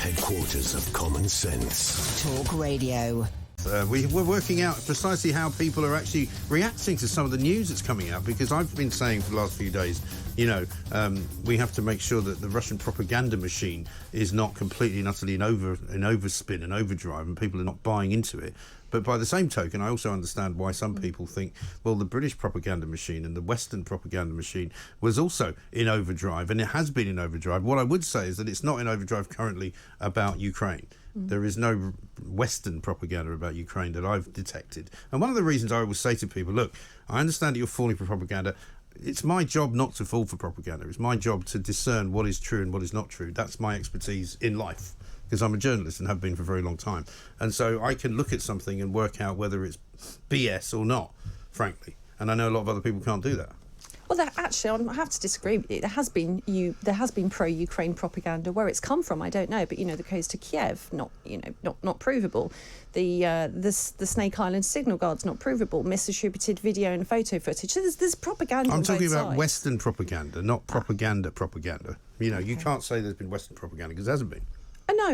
headquarters of common sense. Talk Radio. We're working out precisely how people are actually reacting to some of the news that's coming out, because I've been saying for the last few days, we have to make sure that the Russian propaganda machine is not completely and utterly in overspin and overdrive, and people are not buying into it. But by the same token, I also understand why some people think, well, the British propaganda machine and the Western propaganda machine was also in overdrive, and it has been in overdrive. What I would say is that it's not in overdrive currently about Ukraine. There is no Western propaganda about Ukraine that I've detected. And one of the reasons I always say to people, look, I understand that you're falling for propaganda. It's my job not to fall for propaganda. It's my job to discern what is true and what is not true. That's my expertise in life, because I'm a journalist and have been for a very long time. And so I can look at something and work out whether it's BS or not, frankly. And I know a lot of other people can't do that. Well, actually, I have to disagree with you. There has been pro-Ukraine propaganda. Where it's come from, I don't know. But the goes to Kiev, not provable. The Snake Island signal guards, not provable. Misattributed video and photo footage. So there's propaganda. I'm talking about sides. Western propaganda, not propaganda. You can't say there's been Western propaganda, because there hasn't been. No.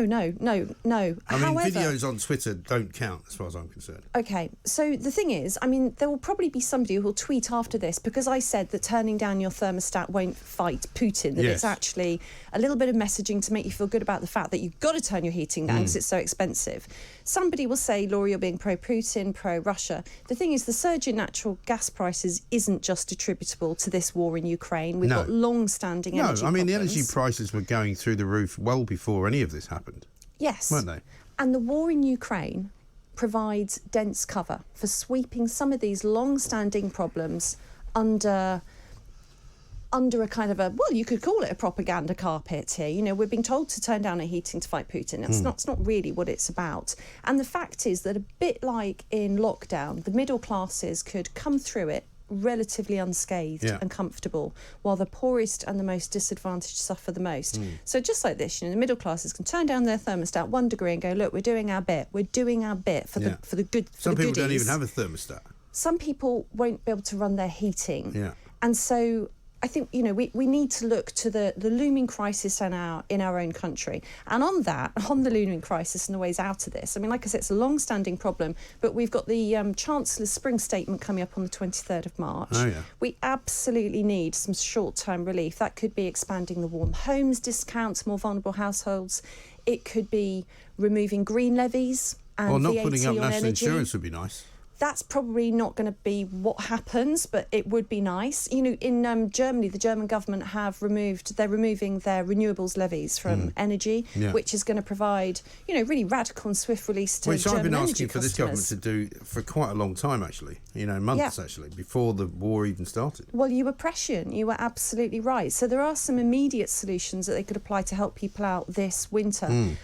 However, videos on Twitter don't count as far as I'm concerned. Okay, so the thing is, there will probably be somebody who will tweet after this, because I said that turning down your thermostat won't fight Putin, that It's actually a little bit of messaging to make you feel good about the fact that you've got to turn your heating down because it's so expensive. Somebody will say, Laura, you're being pro-Putin, pro-Russia. The thing is, the surge in natural gas prices isn't just attributable to this war in Ukraine. We've got long-standing energy problems. The energy prices were going through the roof well before any of this happened. Yes. Weren't they? And the war in Ukraine provides dense cover for sweeping some of these long-standing problems under a kind of you could call it a propaganda carpet here. We're being told to turn down our heating to fight Putin. It's not really what it's about. And the fact is that, a bit like in lockdown, the middle classes could come through it relatively unscathed and comfortable, while the poorest and the most disadvantaged suffer the most. So just like this, the middle classes can turn down their thermostat 1 degree and go, look, we're doing our bit for the good. Some people don't even have a thermostat. Some people won't be able to run their heating. And so I think, we need to look to the looming crisis in our own country. And on the looming crisis and the ways out of this, like I said, it's a long-standing problem, but we've got the Chancellor's spring statement coming up on the 23rd of March. Oh, yeah. We absolutely need some short-term relief. That could be expanding the warm homes discounts, more vulnerable households. It could be removing green levies and not VAT putting up on national energy. insurance would be nice. That's probably not going to be what happens, but it would be nice. In Germany, the German government they're removing their renewables levies from energy, which is going to provide, really radical and swift release to German energy I've been asking for customers. this government to do for quite a long time, actually, months actually, before the war even started. Well, you were prescient. You were absolutely right. So there are some immediate solutions that they could apply to help people out this winter.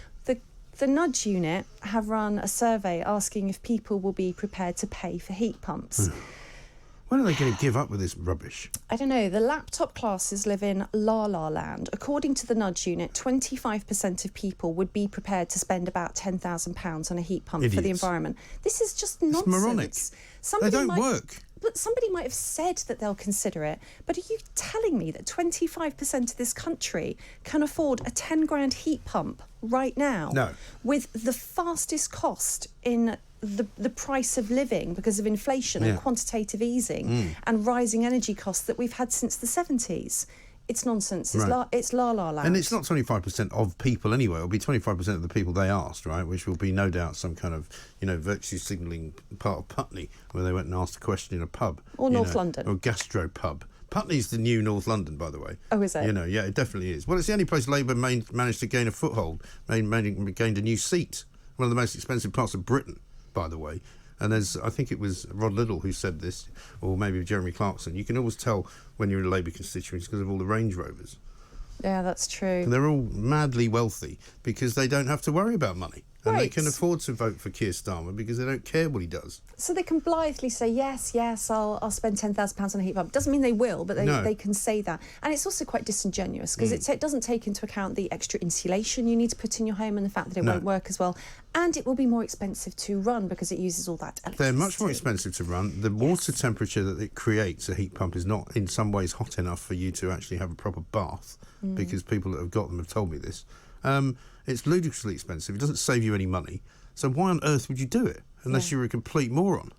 The Nudge Unit have run a survey asking if people will be prepared to pay for heat pumps. When are they going to give up with this rubbish? I don't know. The laptop classes live in La La Land. According to the Nudge Unit, 25% of people would be prepared to spend about £10,000 on a heat pump for the environment. This is just nonsense. It's moronic. They don't work. But somebody might have said that they'll consider it. But are you telling me that 25% of this country can afford a 10 grand heat pump right now? No. With the fastest cost in the price of living because of inflation and quantitative easing and rising energy costs that we've had since the 70s. It's nonsense. It's La La Land. And it's not 25% of people anyway. It'll be 25% of the people they asked, right? Which will be no doubt some kind of, virtue signalling part of Putney, where they went and asked a question in a pub. Or North London. Or a gastro pub. Putney's the new North London, by the way. Oh, is it? Yeah, it definitely is. Well, it's the only place Labour managed to gain a foothold, gained a new seat. One of the most expensive parts of Britain, by the way. And I think it was Rod Liddle who said this, or maybe Jeremy Clarkson, you can always tell when you're in a Labour constituency because of all the Range Rovers. Yeah, that's true. And they're all madly wealthy because they don't have to worry about money. And they can afford to vote for Keir Starmer because they don't care what he does. So they can blithely say, yes, I'll spend £10,000 on a heat pump. Doesn't mean they will, but they can say that. And it's also quite disingenuous because it doesn't take into account the extra insulation you need to put in your home and the fact that it won't work as well. And it will be more expensive to run because it uses all that electricity. They're much more expensive to run. The water temperature that it creates, a heat pump, is not in some ways hot enough for you to actually have a proper bath because people that have got them have told me this. It's ludicrously expensive. It doesn't save you any money. So why on earth would you do it unless you're a complete moron?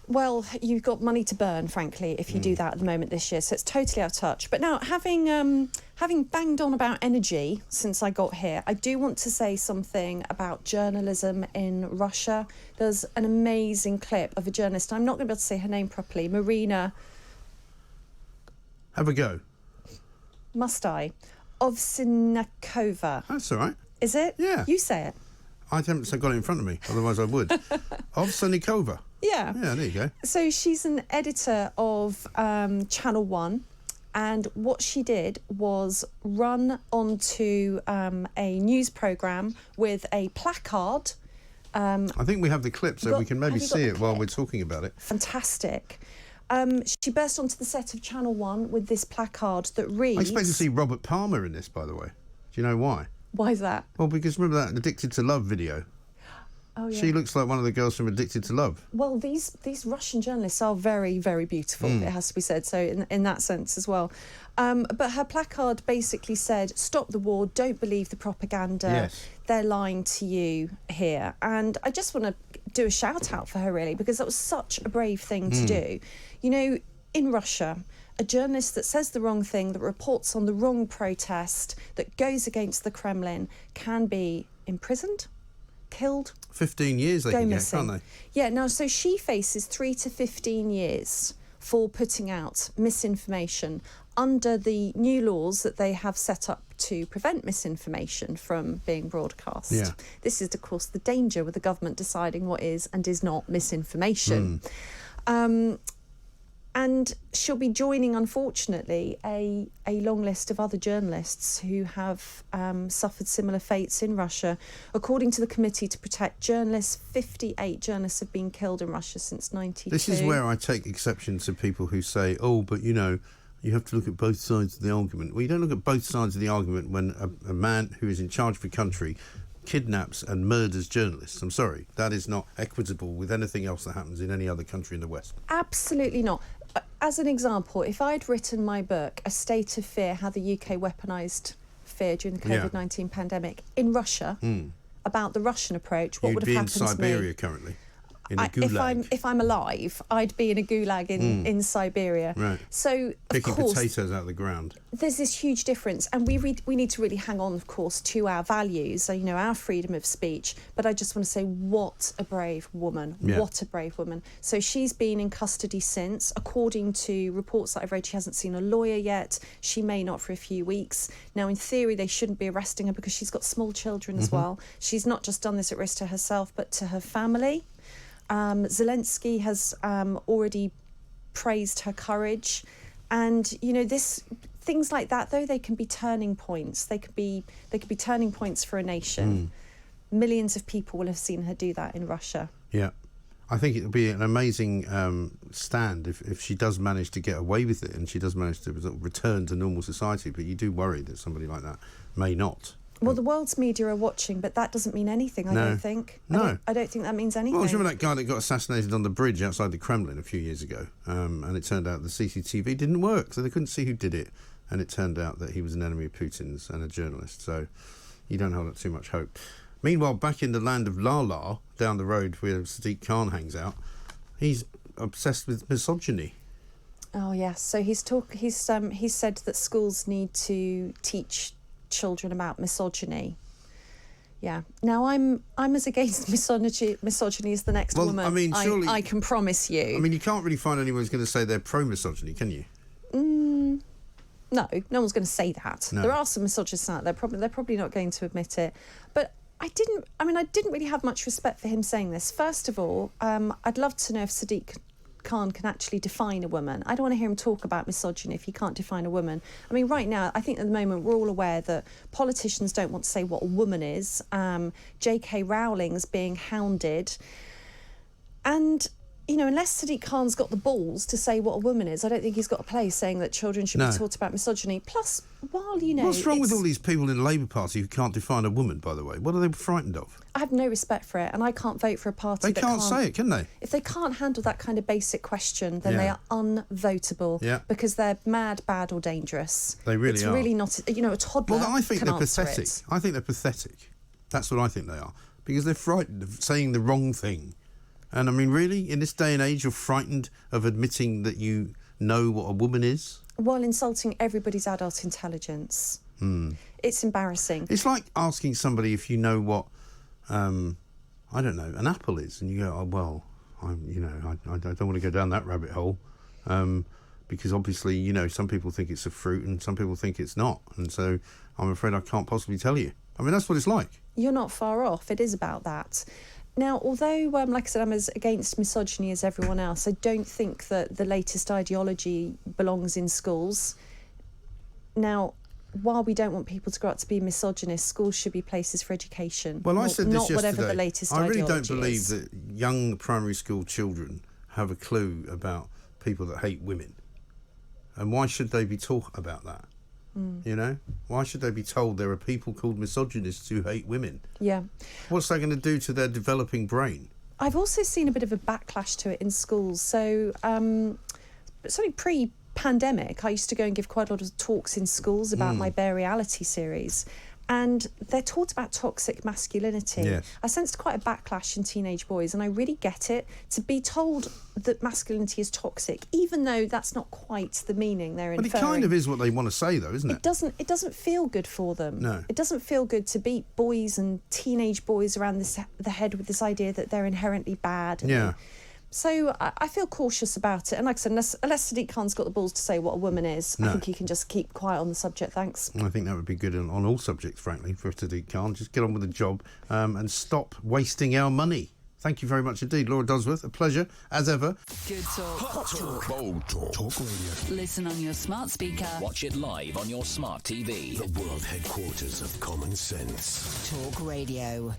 Well, you've got money to burn, frankly, if you do that at the moment this year. So it's totally out of touch. But now, having banged on about energy since I got here, I do want to say something about journalism in Russia. There's an amazing clip of a journalist. I'm not going to be able to say her name properly. Marina. Have a go. Must I? Ovsyannikova. That's all right. Is it? Yeah. You say it. I haven't got it in front of me, otherwise I would. Ovsyannikova. Yeah. Yeah, there you go. So she's an editor of Channel 1, and what she did was run onto a news programme with a placard. I think we have the clip, so we can maybe see it while we're talking about it. Fantastic. She burst onto the set of Channel 1 with this placard that reads... I expect to see Robert Palmer in this, by the way. Do you know why? Why is that? Well, because remember that Addicted to Love video? Oh, yeah. She looks like one of the girls from Addicted to Love. Well, these Russian journalists are very, very beautiful, it has to be said, so in that sense as well. But her placard basically said, stop the war, don't believe the propaganda, Yes. They're lying to you here. And I just want to do a shout out for her, really, because that was such a brave thing to do. You know, in Russia, a journalist that says the wrong thing, that reports on the wrong protest, that goes against the Kremlin, can be imprisoned, killed, 15 years they can get, can't they? Yeah, now, so she faces 3 to 15 years for putting out misinformation under the new laws that they have set up to prevent misinformation from being broadcast. Yeah. This is, of course, the danger with the government deciding what is and is not misinformation. And she'll be joining, unfortunately, a long list of other journalists who have suffered similar fates in Russia. According to the Committee to Protect Journalists, 58 journalists have been killed in Russia since 1992. This is where I take exception to people who say, oh, but, you know, you have to look at both sides of the argument. Well, you don't look at both sides of the argument when a man who is in charge of a country kidnaps and murders journalists. I'm sorry, that is not equitable with anything else that happens in any other country in the West. Absolutely not. As an example, if I'd written my book, A State of Fear, How the UK Weaponised Fear During the COVID-19 pandemic in Russia, about the Russian approach, what would have happened to me? You'd be in Siberia currently. In a gulag. If I'm alive, I'd be in a gulag in Siberia. Right. So, picking of course, potatoes out of the ground. There's this huge difference, and we need to really hang on, of course, to our values, you know, our freedom of speech. But I just want to say, what a brave woman! Yeah. What a brave woman! So she's been in custody since. According to reports that I've read, she hasn't seen a lawyer yet. She may not for a few weeks. Now, in theory, they shouldn't be arresting her because she's got small children as well. She's not just done this at risk to herself, but to her family. Zelensky has already praised her courage, and you know, things like that, though, they can be turning points. They could be turning points for a nation. Millions of people will have seen her do that in Russia. Yeah, I think it would be an amazing stand if she does manage to get away with it and she does manage to return to normal society. But you do worry that somebody like that may not. Well, the world's media are watching, but that doesn't mean anything, I don't think. I don't think that means anything. Well, remember that guy that got assassinated on the bridge outside the Kremlin a few years ago? And it turned out the CCTV didn't work, so they couldn't see who did it. And it turned out that he was an enemy of Putin's and a journalist. So you don't hold out too much hope. Meanwhile, back in the land of Lala, down the road where Sadiq Khan hangs out, he's obsessed with misogyny. Oh, yes. So he's said that schools need to teach children about misogyny. Yeah. Now I'm as against misogyny as the next woman. I mean, surely, I can promise you. I mean, you can't really find anyone who's going to say they're pro-misogyny, can you? No one's going to say that. No. There are some misogynists out there. They're probably not going to admit it. But I didn't really have much respect for him saying this. First of all, I'd love to know if Sadiq Khan can actually define a woman. I don't want to hear him talk about misogyny if he can't define a woman. I mean, right now, I think at the moment we're all aware that politicians don't want to say what a woman is. J.K. Rowling's being hounded. And you know, unless Sadiq Khan's got the balls to say what a woman is, I don't think he's got a place saying that children should be taught about misogyny. Plus, while, you know... What's wrong with all these people in the Labour Party who can't define a woman, by the way? What are they frightened of? I have no respect for it, and I can't vote for a party that can't say it, can they? If they can't handle that kind of basic question, then they are unvotable because they're mad, bad or dangerous. They really are. It's really not... You know, a toddler Well, I think can they're answer pathetic. it. I think they're pathetic. That's what I think they are. Because they're frightened of saying the wrong thing. And I mean, really, in this day and age, you're frightened of admitting that you know what a woman is? While insulting everybody's adult intelligence. It's embarrassing. It's like asking somebody if you know what, I don't know, an apple is. And you go, oh, well, I don't want to go down that rabbit hole. Because obviously, you know, some people think it's a fruit and some people think it's not. And so I'm afraid I can't possibly tell you. I mean, that's what it's like. You're not far off. It is about that. Now, although, like I said, I'm as against misogyny as everyone else, I don't think that the latest ideology belongs in schools. Now, while we don't want people to grow up to be misogynists, schools should be places for education. Well, I said this yesterday. Not whatever the latest ideology is. I really don't believe that young primary school children have a clue about people that hate women. And why should they be taught about that? You know? Why should they be told there are people called misogynists who hate women? Yeah. What's that going to do to their developing brain? I've also seen a bit of a backlash to it in schools. So, certainly pre-pandemic, I used to go and give quite a lot of talks in schools about my Bare Reality series. And they're taught about toxic masculinity. Yes. I sensed quite a backlash in teenage boys, and I really get it. To be told that masculinity is toxic, even though that's not quite the meaning they're inferring. But it kind of is what they want to say, though, isn't it? It doesn't feel good for them. No. It doesn't feel good to beat boys and teenage boys around the head with this idea that they're inherently bad. Yeah. So I feel cautious about it. And like I said, unless Sadiq Khan's got the balls to say what a woman is, I think he can just keep quiet on the subject, thanks. I think that would be good on all subjects, frankly, for Sadiq Khan. Just get on with the job and stop wasting our money. Thank you very much indeed, Laura Dodsworth. A pleasure, as ever. Good talk. Hot talk. Bold talk. Talk radio. Listen on your smart speaker. Watch it live on your smart TV. The world headquarters of common sense. Talk Radio.